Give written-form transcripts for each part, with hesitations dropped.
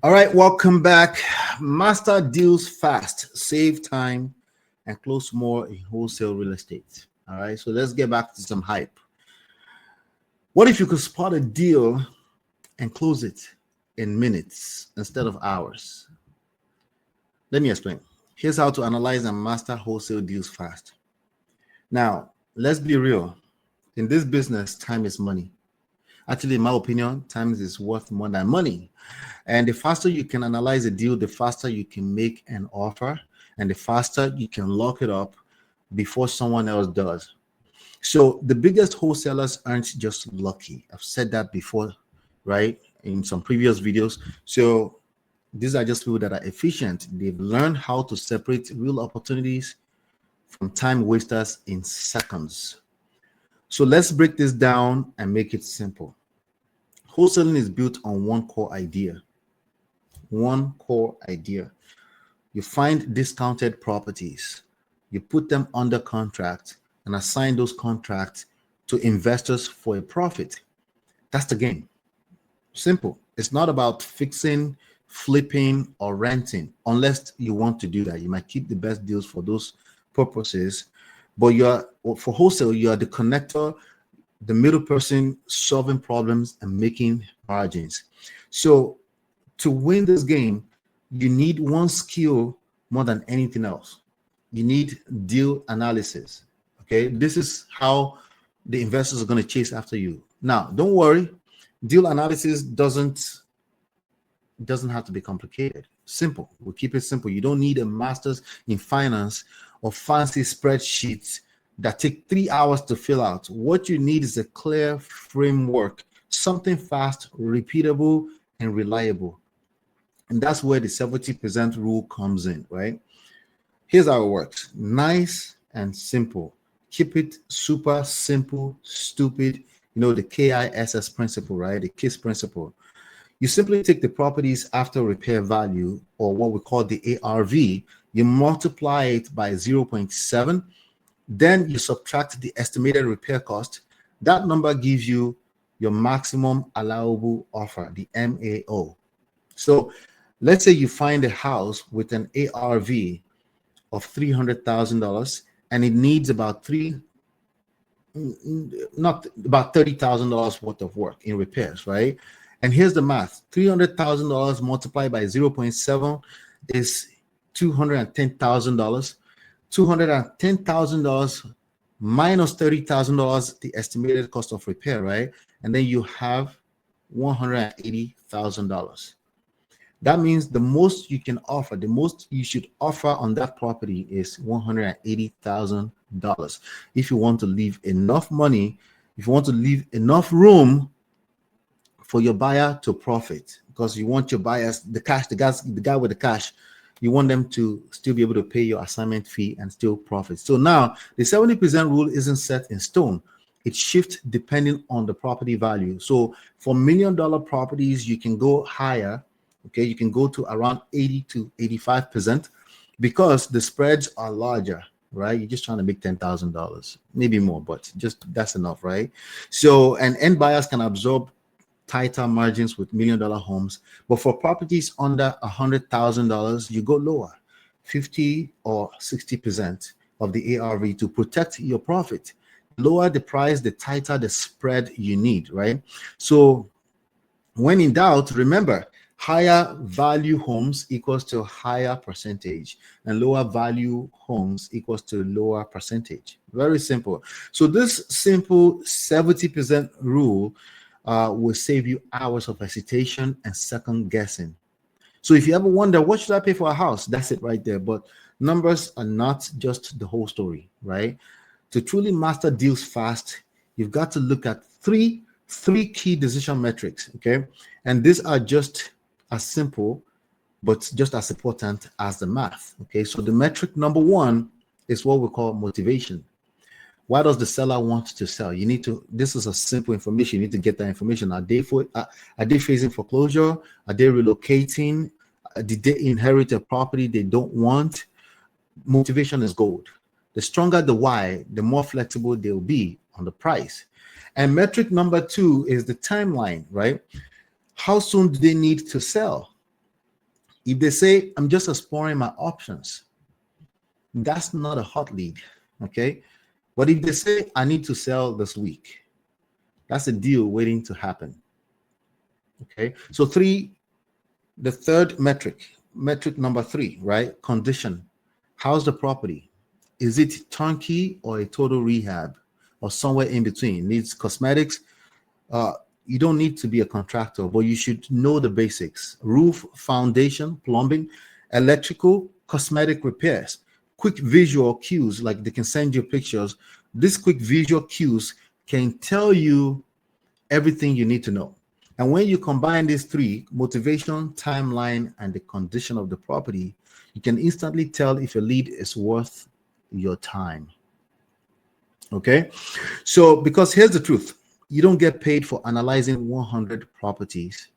All right, welcome back. Master deals fast, save time, and close more in wholesale real estate. All right, so let's get back to some hype. What if you could spot a deal and close it in minutes instead of hours? Let me explain. Here's how to analyze and master wholesale deals fast. Now, let's be real. In this business, time is money. Actually, in my opinion, time is worth more than money. And the faster you can analyze a deal, the faster you can make an offer, and the faster you can lock it up before someone else does. So the biggest wholesalers aren't just lucky. I've said that before, right? In some previous videos. So these are just people that are efficient. They've learned how to separate real opportunities from time wasters in seconds. So let's break this down and make it simple. Wholesaling is built on one core idea. One core idea. You find discounted properties, you put them under contract, and assign those contracts to investors for a profit. That's the game. Simple. It's not about fixing, flipping, or renting, unless you want to do that. You might keep the best deals for those purposes, but for wholesale, you are the connector, the middle person solving problems and making margins. So to win this game, you need one skill more than anything else. You need deal analysis. Okay, this is how the investors are going to chase after you. Now, don't worry, deal analysis doesn't have to be complicated. Simple. We'll keep it simple. You don't need a master's in finance or fancy spreadsheets that take 3 hours to fill out. What you need is a clear framework, something fast, repeatable, and reliable. And that's where the 70% rule comes in, right? Here's how it works. Nice and simple. Keep it super simple, stupid. You know, the KISS principle, right? The KISS principle. You simply take the properties after repair value, or what we call the ARV, you multiply it by 0.7, then you subtract the estimated repair cost. That number gives you your maximum allowable offer, the MAO. So let's say you find a house with an ARV of $300,000 and it needs about $30,000 worth of work in repairs, right? And here's the math. $300,000 multiplied by 0.7 is $210,000. $210,000 minus $30,000, the estimated cost of repair, right? And then you have $180,000. That means the most you can offer, the most you should offer on that property is $180,000. If you want to leave enough money, if you want to leave enough room for your buyer to profit, because you want your buyers, the guy with the cash, you want them to still be able to pay your assignment fee and still profit. So now the 70% rule isn't set in stone. It shifts depending on the property value. So for $1 million properties, you can go higher. Okay, you can go to around 80 to 85% because the spreads are larger, right? You're just trying to make $10,000, maybe more, but just that's enough, right? So, and end buyers can absorb tighter margins with $1 million homes, but for properties under $100,000, you go lower, 50 or 60% of the ARV to protect your profit. The lower the price, the tighter the spread you need, right? So when in doubt, remember, higher value homes equals to higher percentage, and lower value homes equals to lower percentage. Very simple. So this simple 70% rule will save you hours of hesitation and second guessing. So if you ever wonder, what should I pay for a house? That's it right there. But numbers are not just the whole story, right? To truly master deals fast, you've got to look at three key decision metrics, okay? And these are just as simple, but just as important as the math, okay? So the metric number one is what we call motivation. Why does the seller want to sell? You need to, this is a simple information. You need to get that information. Are they facing foreclosure? Are they relocating? Did they inherit a property they don't want? Motivation is gold. The stronger the why, the more flexible they'll be on the price. And metric number two is the timeline, right? How soon do they need to sell? If they say, I'm just exploring my options, that's not a hot lead. Okay. But if they say, I need to sell this week, that's a deal waiting to happen. Okay. So the third metric number 3, right? Condition. How's the property? Is it turnkey or a total rehab or somewhere in between? Needs cosmetics? You don't need to be a contractor, but you should know the basics: roof, foundation, plumbing, electrical, cosmetic repairs, quick visual cues, like they can send you pictures. These quick visual cues can tell you everything you need to know. And when you combine these 3, motivation, timeline, and the condition of the property, you can instantly tell if a lead is worth your time. Okay. So, because here's the truth, you don't get paid for analyzing 100 properties.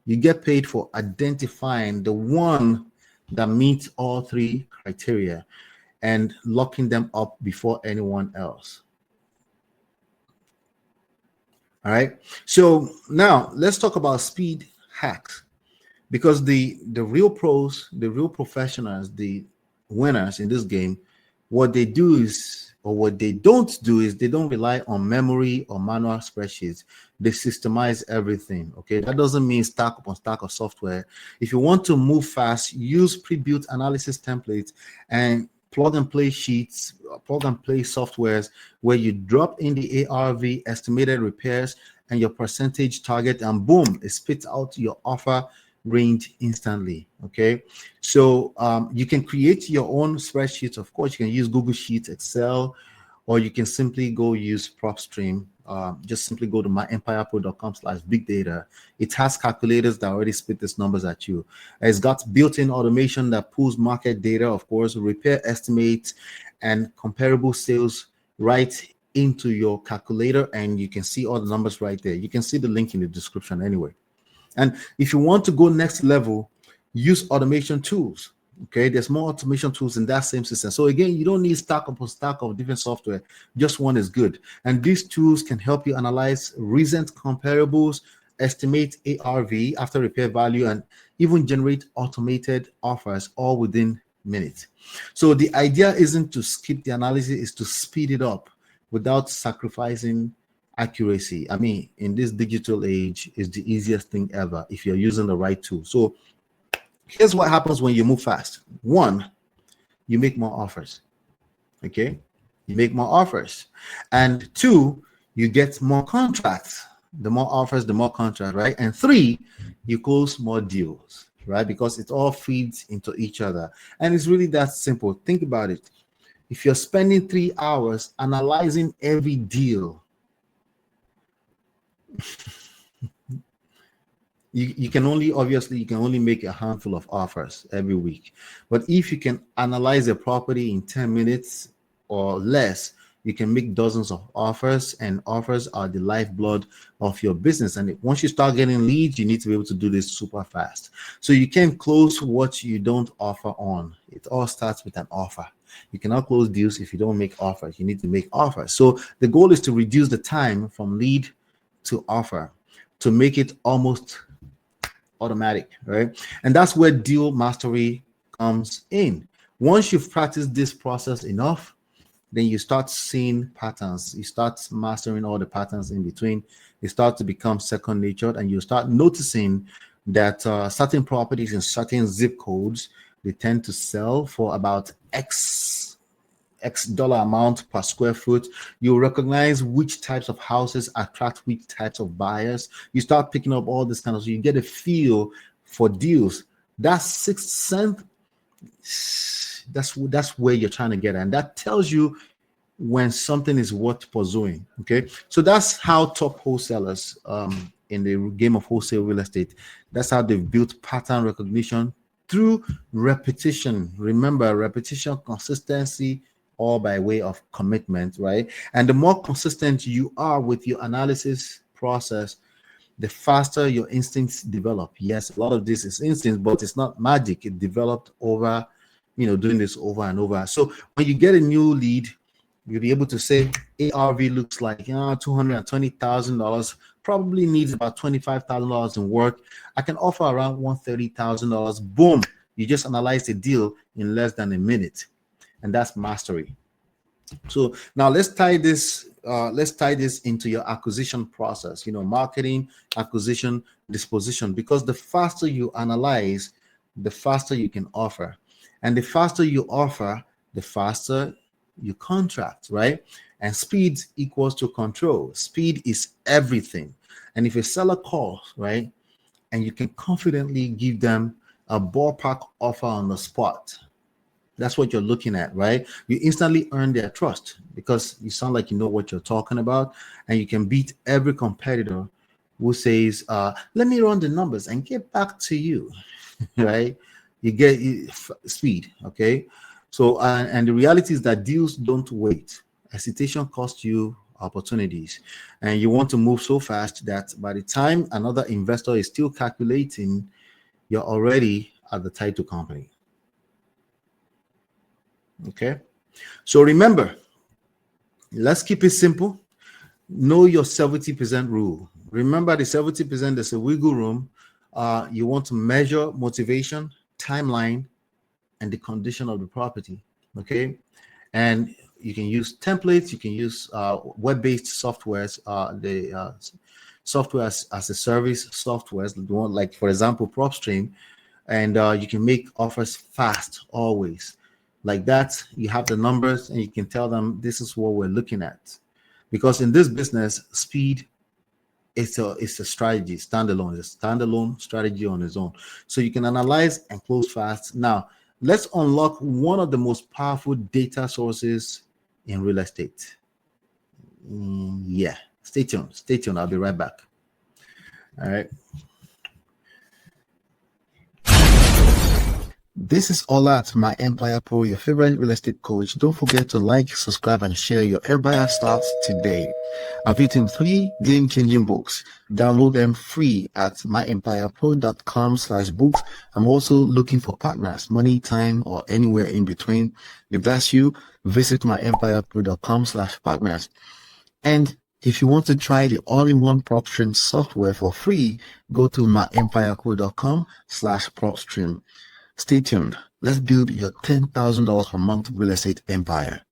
You get paid for identifying the one that meets all 3 criteria and locking them up before anyone else. All right. So now let's talk about speed hacks, because the real pros, the real professionals, the winners in this game, what they do is, or what they don't do is, they don't rely on memory or manual spreadsheets. They systemize everything. Okay. That doesn't mean stack upon stack of software. If you want to move fast, use pre-built analysis templates and plug and play sheets, plug and play softwares where you drop in the ARV, estimated repairs, and your percentage target, and boom, it spits out your offer range instantly. Okay. So you can create your own spreadsheets. Of course, you can use Google Sheets, Excel, or you can simply go use PropStream. Just simply go to myempirepro.com/big data. It has calculators that already spit these numbers at you. It's got built-in automation that pulls market data, of course, repair estimates, and comparable sales right into your calculator, and you can see all the numbers right there. You can see the link in the description anyway. And if you want to go next level, use automation tools. Okay, there's more automation tools in that same system. So again, you don't need stack upon stack of different software. Just one is good. And these tools can help you analyze recent comparables, estimate ARV, after repair value, and even generate automated offers, all within minutes. So the idea isn't to skip the analysis, is to speed it up without sacrificing accuracy. I mean, in this digital age, is the easiest thing ever if you're using the right tool. So here's what happens when you move fast. 1, you make more offers. Okay, you make more offers. And 2, you get more contracts. The more offers, the more contracts, right? And 3, you close more deals, right? Because it all feeds into each other. And it's really that simple. Think about it. If you're spending 3 hours analyzing every deal, you can only make a handful of offers every week. But if you can analyze a property in 10 minutes or less, you can make dozens of offers, and offers are the lifeblood of your business. And once you start getting leads, you need to be able to do this super fast. So you can't close what you don't offer on. It all starts with an offer. You cannot close deals if you don't make offers. You need to make offers. So the goal is to reduce the time from lead to offer, to make it almost automatic, right? And that's where deal mastery comes in. Once you've practiced this process enough, then you start seeing patterns. You start mastering all the patterns in between. They start to become second nature, and you start noticing that certain properties in certain zip codes, they tend to sell for about X dollar amount per square foot. You recognize which types of houses attract which types of buyers. You start picking up all this kind of, so you get a feel for deals. That sixth sense, that's where you're trying to get at. And that tells you when something is worth pursuing. Okay, so that's how top wholesalers in the game of wholesale real estate, that's how they've built pattern recognition through repetition. Remember, repetition, consistency, all by way of commitment, right? And the more consistent you are with your analysis process, the faster your instincts develop. Yes, a lot of this is instinct, but it's not magic. It developed over, doing this over and over. So when you get a new lead, you'll be able to say ARV looks like $220,000, probably needs about $25,000 in work. I can offer around $130,000. Boom, You just analyze the deal in less than a minute, and that's mastery. So now let's tie this into your acquisition process, marketing, acquisition, disposition, because the faster you analyze, the faster you can offer. And the faster you offer, the faster you contract, right? And speed equals to control. Speed is everything. And if a seller calls, right, and you can confidently give them a ballpark offer on the spot, that's what you're looking at, right? You instantly earn their trust because you sound like you know what you're talking about, and you can beat every competitor who says, let me run the numbers and get back to you, right? You get speed, okay? So, and the reality is that deals don't wait. Hesitation costs you opportunities, and you want to move so fast that by the time another investor is still calculating, you're already at the title company. Okay, so remember, let's keep it simple. Know your 70% rule. Remember the 70%, there's a wiggle room. You want to measure motivation, timeline, and the condition of the property. Okay, and you can use templates, you can use web-based softwares, the software as a service softwares, the one like, for example, PropStream, and you can make offers fast always. Like that, you have the numbers and you can tell them this is what we're looking at. Because in this business, speed is a strategy, standalone. It's a standalone strategy on its own. So you can analyze and close fast. Now, let's unlock one of the most powerful data sources in real estate. Yeah, stay tuned. Stay tuned. I'll be right back. All right. This is Ola at My Empire Pro, your favorite real estate coach. Don't forget to like, subscribe, and share. Your empire starts today. I've written 3 game-changing books. Download them free at myempirepro.com/books. I'm also looking for partners, money, time, or anywhere in between. If that's you, visit myempirepro.com/partners. And if you want to try the all-in-one PropStream software for free, go to myempirepro.com/PropStream. Stay tuned. Let's build your $10,000 per month real estate empire.